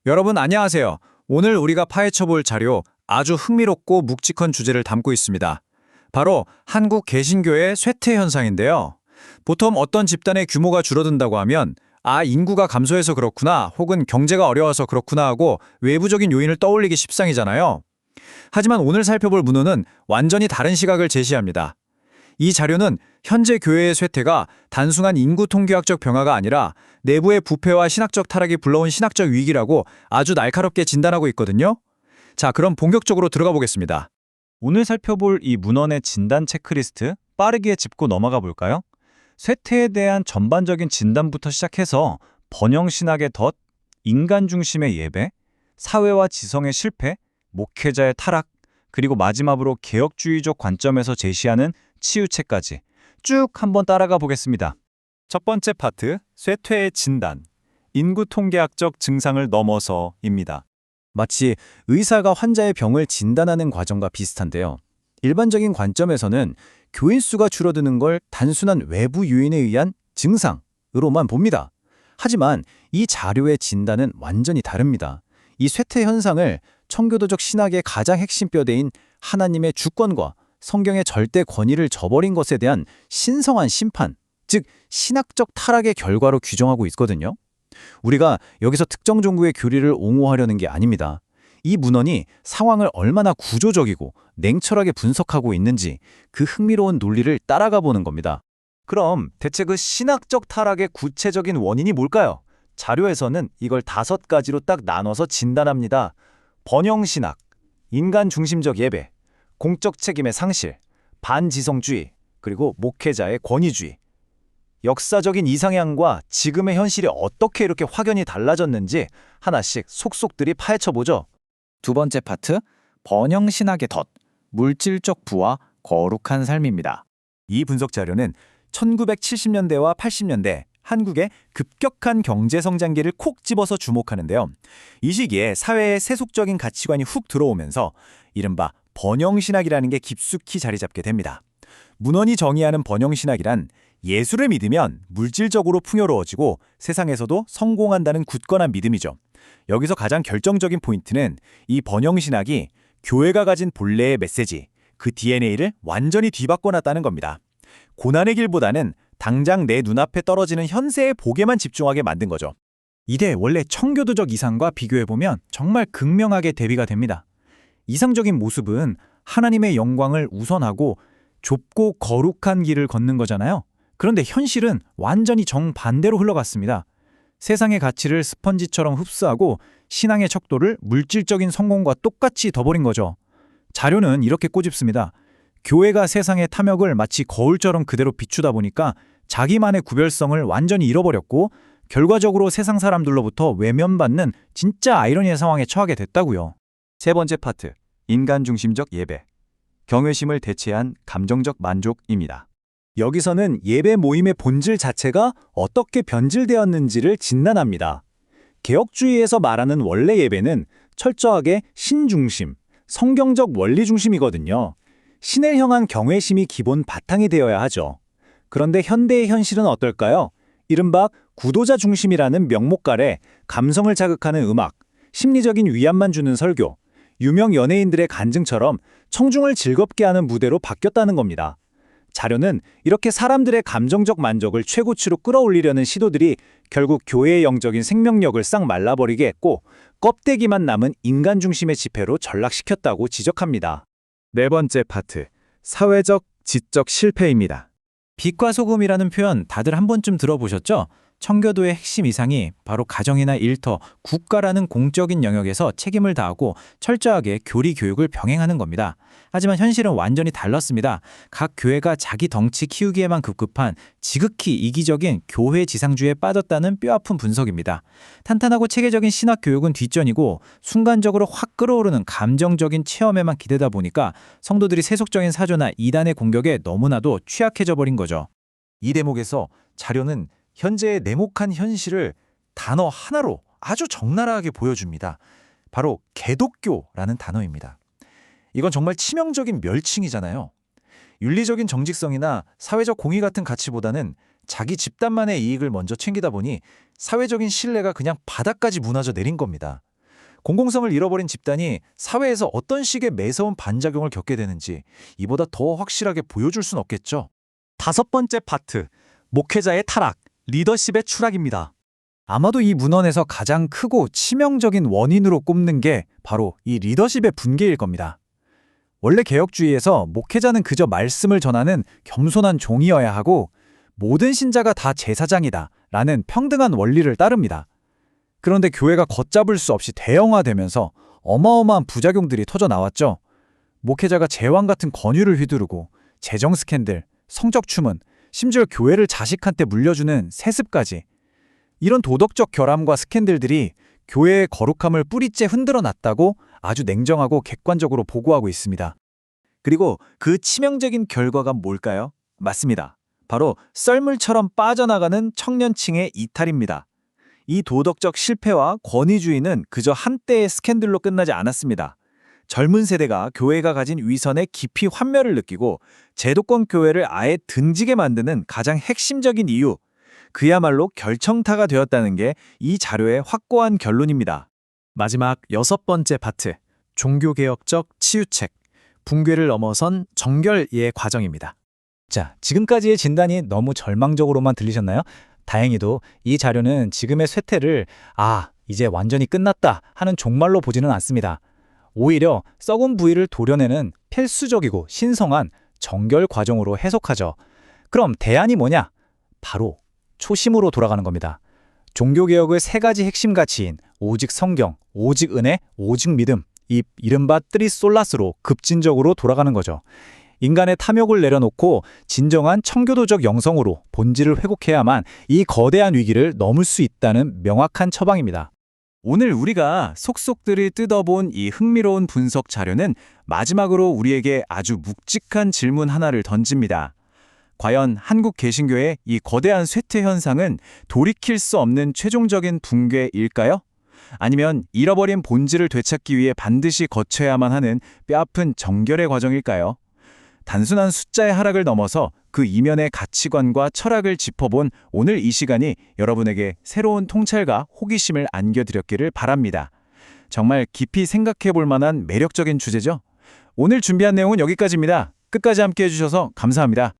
여러분 안녕하세요. 오늘 우리가 파헤쳐볼 자료 아주 흥미롭고 묵직한 주제를 담고 있습니다. 바로 한국 개신교의 쇠퇴 현상인데요. 보통 어떤 집단의 규모가 줄어든다고 하면 인구가 감소해서 그렇구나 혹은 경제가 어려워서 그렇구나 하고 외부적인 요인을 떠올리기 십상이잖아요. 하지만 오늘 살펴볼 문헌은 완전히 다른 시각을 제시합니다. 이 자료는 현재 교회의 쇠퇴가 단순한 인구 통계학적 변화가 아니라 내부의 부패와 신학적 타락이 불러온 신학적 위기라고 아주 날카롭게 진단하고 있거든요. 자, 그럼 본격적으로 들어가 보겠습니다. 오늘 살펴볼 이 문헌의 진단 체크리스트 빠르게 짚고 넘어가 볼까요? 쇠퇴에 대한 전반적인 진단부터 시작해서 번영신학의 덫, 인간 중심의 예배, 사회와 지성의 실패, 목회자의 타락, 그리고 마지막으로 개혁주의적 관점에서 제시하는 치유책까지 쭉 한번 따라가 보겠습니다. 첫 번째 파트, 쇠퇴의 진단, 인구 통계학적 증상을 넘어서입니다. 마치 의사가 환자의 병을 진단하는 과정과 비슷한데요. 일반적인 관점에서는 교인 수가 줄어드는 걸 단순한 외부 요인에 의한 증상으로만 봅니다. 하지만 이 자료의 진단은 완전히 다릅니다. 이 쇠퇴 현상을 청교도적 신학의 가장 핵심 뼈대인 하나님의 주권과 성경의 절대 권위를 저버린 것에 대한 신성한 심판, 즉 신학적 타락의 결과로 규정하고 있거든요. 우리가 여기서 특정 종교의 교리를 옹호하려는 게 아닙니다. 이 문헌이 상황을 얼마나 구조적이고 냉철하게 분석하고 있는지 그 흥미로운 논리를 따라가 보는 겁니다. 그럼 대체 그 신학적 타락의 구체적인 원인이 뭘까요? 자료에서는 이걸 5가지로 딱 나눠서 진단합니다. 번영신학, 인간 중심적 예배, 공적 책임의 상실, 반지성주의, 그리고 목회자의 권위주의. 역사적인 이상향과 지금의 현실이 어떻게 이렇게 확연히 달라졌는지 하나씩 속속들이 파헤쳐보죠. 두 번째 파트, 번영신학의 덫, 물질적 부와 거룩한 삶입니다. 이 분석 자료는 1970년대와 80년대 한국의 급격한 경제 성장기를 콕 집어서 주목하는데요. 이 시기에 사회에 세속적인 가치관이 훅 들어오면서 이른바 번영신학이라는 게 깊숙이 자리 잡게 됩니다. 문헌이 정의하는 번영신학이란 예수를 믿으면 물질적으로 풍요로워지고 세상에서도 성공한다는 굳건한 믿음이죠. 여기서 가장 결정적인 포인트는 이 번영신학이 교회가 가진 본래의 메시지, 그 DNA를 완전히 뒤바꿔놨다는 겁니다. 고난의 길보다는 당장 내 눈앞에 떨어지는 현세의 복에만 집중하게 만든 거죠. 이게 원래 청교도적 이상과 비교해보면 정말 극명하게 대비가 됩니다. 이상적인 모습은 하나님의 영광을 우선하고 좁고 거룩한 길을 걷는 거잖아요. 그런데 현실은 완전히 정반대로 흘러갔습니다. 세상의 가치를 스펀지처럼 흡수하고 신앙의 척도를 물질적인 성공과 똑같이 둬버린 거죠. 자료는 이렇게 꼬집습니다. 교회가 세상의 탐욕을 마치 거울처럼 그대로 비추다 보니까 자기만의 구별성을 완전히 잃어버렸고 결과적으로 세상 사람들로부터 외면받는 진짜 아이러니의 상황에 처하게 됐다고요. 세 번째 파트, 인간 중심적 예배, 경외심을 대체한 감정적 만족입니다. 여기서는 예배 모임의 본질 자체가 어떻게 변질되었는지를 진단합니다. 개혁주의에서 말하는 원래 예배는 철저하게 신중심, 성경적 원리 중심이거든요. 신을 향한 경외심이 기본 바탕이 되어야 하죠. 그런데 현대의 현실은 어떨까요? 이른바 구도자 중심이라는 명목 아래 감성을 자극하는 음악, 심리적인 위안만 주는 설교, 유명 연예인들의 간증처럼 청중을 즐겁게 하는 무대로 바뀌었다는 겁니다. 자료는 이렇게 사람들의 감정적 만족을 최고치로 끌어올리려는 시도들이 결국 교회의 영적인 생명력을 싹 말라버리게 했고 껍데기만 남은 인간 중심의 지폐로 전락시켰다고 지적합니다. 네 번째 파트, 사회적, 지적 실패입니다. 빛과 소금이라는 표현 다들 한 번쯤 들어보셨죠? 청교도의 핵심 이상이 바로 가정이나 일터, 국가라는 공적인 영역에서 책임을 다하고 철저하게 교리 교육을 병행하는 겁니다. 하지만 현실은 완전히 달랐습니다. 각 교회가 자기 덩치 키우기에만 급급한 지극히 이기적인 교회 지상주의에 빠졌다는 뼈아픈 분석입니다. 탄탄하고 체계적인 신학 교육은 뒷전이고 순간적으로 확 끌어오르는 감정적인 체험에만 기대다 보니까 성도들이 세속적인 사조나 이단의 공격에 너무나도 취약해져 버린 거죠. 이 대목에서 자료는 현재의 냉혹한 현실을 단어 하나로 아주 적나라하게 보여줍니다. 바로 개독교라는 단어입니다. 이건 정말 치명적인 멸칭이잖아요. 윤리적인 정직성이나 사회적 공의 같은 가치보다는 자기 집단만의 이익을 먼저 챙기다 보니 사회적인 신뢰가 그냥 바닥까지 무너져 내린 겁니다. 공공성을 잃어버린 집단이 사회에서 어떤 식의 매서운 반작용을 겪게 되는지 이보다 더 확실하게 보여줄 순 없겠죠. 5번째 파트, 목회자의 타락, 리더십의 추락입니다. 아마도 이 문헌에서 가장 크고 치명적인 원인으로 꼽는 게 바로 이 리더십의 붕괴일 겁니다. 원래 개혁주의에서 목회자는 그저 말씀을 전하는 겸손한 종이어야 하고 모든 신자가 다 제사장이다 라는 평등한 원리를 따릅니다. 그런데 교회가 걷잡을 수 없이 대형화되면서 어마어마한 부작용들이 터져 나왔죠. 목회자가 제왕 같은 권위를 휘두르고 재정 스캔들, 성적 추문, 심지어 교회를 자식한테 물려주는 세습까지. 이런 도덕적 결함과 스캔들들이 교회의 거룩함을 뿌리째 흔들어 놨다고 아주 냉정하고 객관적으로 보고하고 있습니다. 그리고 그 치명적인 결과가 뭘까요? 맞습니다. 바로 썰물처럼 빠져나가는 청년층의 이탈입니다. 이 도덕적 실패와 권위주의는 그저 한때의 스캔들로 끝나지 않았습니다. 젊은 세대가 교회가 가진 위선에 깊이 환멸을 느끼고 제도권 교회를 아예 등지게 만드는 가장 핵심적인 이유, 그야말로 결정타가 되었다는 게 이 자료의 확고한 결론입니다. 마지막 6번째 파트, 종교개혁적 치유책, 붕괴를 넘어선 정결의 과정입니다. 자, 지금까지의 진단이 너무 절망적으로만 들리셨나요? 다행히도 이 자료는 지금의 쇠퇴를 이제 완전히 끝났다 하는 종말로 보지는 않습니다. 오히려 썩은 부위를 도려내는 필수적이고 신성한 정결 과정으로 해석하죠. 그럼 대안이 뭐냐? 바로 초심으로 돌아가는 겁니다. 종교개혁의 3가지 핵심 가치인 오직 성경, 오직 은혜, 오직 믿음, 이 이른바 트리솔라스로 급진적으로 돌아가는 거죠. 인간의 탐욕을 내려놓고 진정한 청교도적 영성으로 본질을 회복해야만 이 거대한 위기를 넘을 수 있다는 명확한 처방입니다. 오늘 우리가 속속들이 뜯어본 이 흥미로운 분석 자료는 마지막으로 우리에게 아주 묵직한 질문 하나를 던집니다. 과연 한국 개신교의 이 거대한 쇠퇴 현상은 돌이킬 수 없는 최종적인 붕괴일까요? 아니면 잃어버린 본질을 되찾기 위해 반드시 거쳐야만 하는 뼈아픈 정결의 과정일까요? 단순한 숫자의 하락을 넘어서 그 이면의 가치관과 철학을 짚어본 오늘 이 시간이 여러분에게 새로운 통찰과 호기심을 안겨드렸기를 바랍니다. 정말 깊이 생각해 볼 만한 매력적인 주제죠? 오늘 준비한 내용은 여기까지입니다. 끝까지 함께 해주셔서 감사합니다.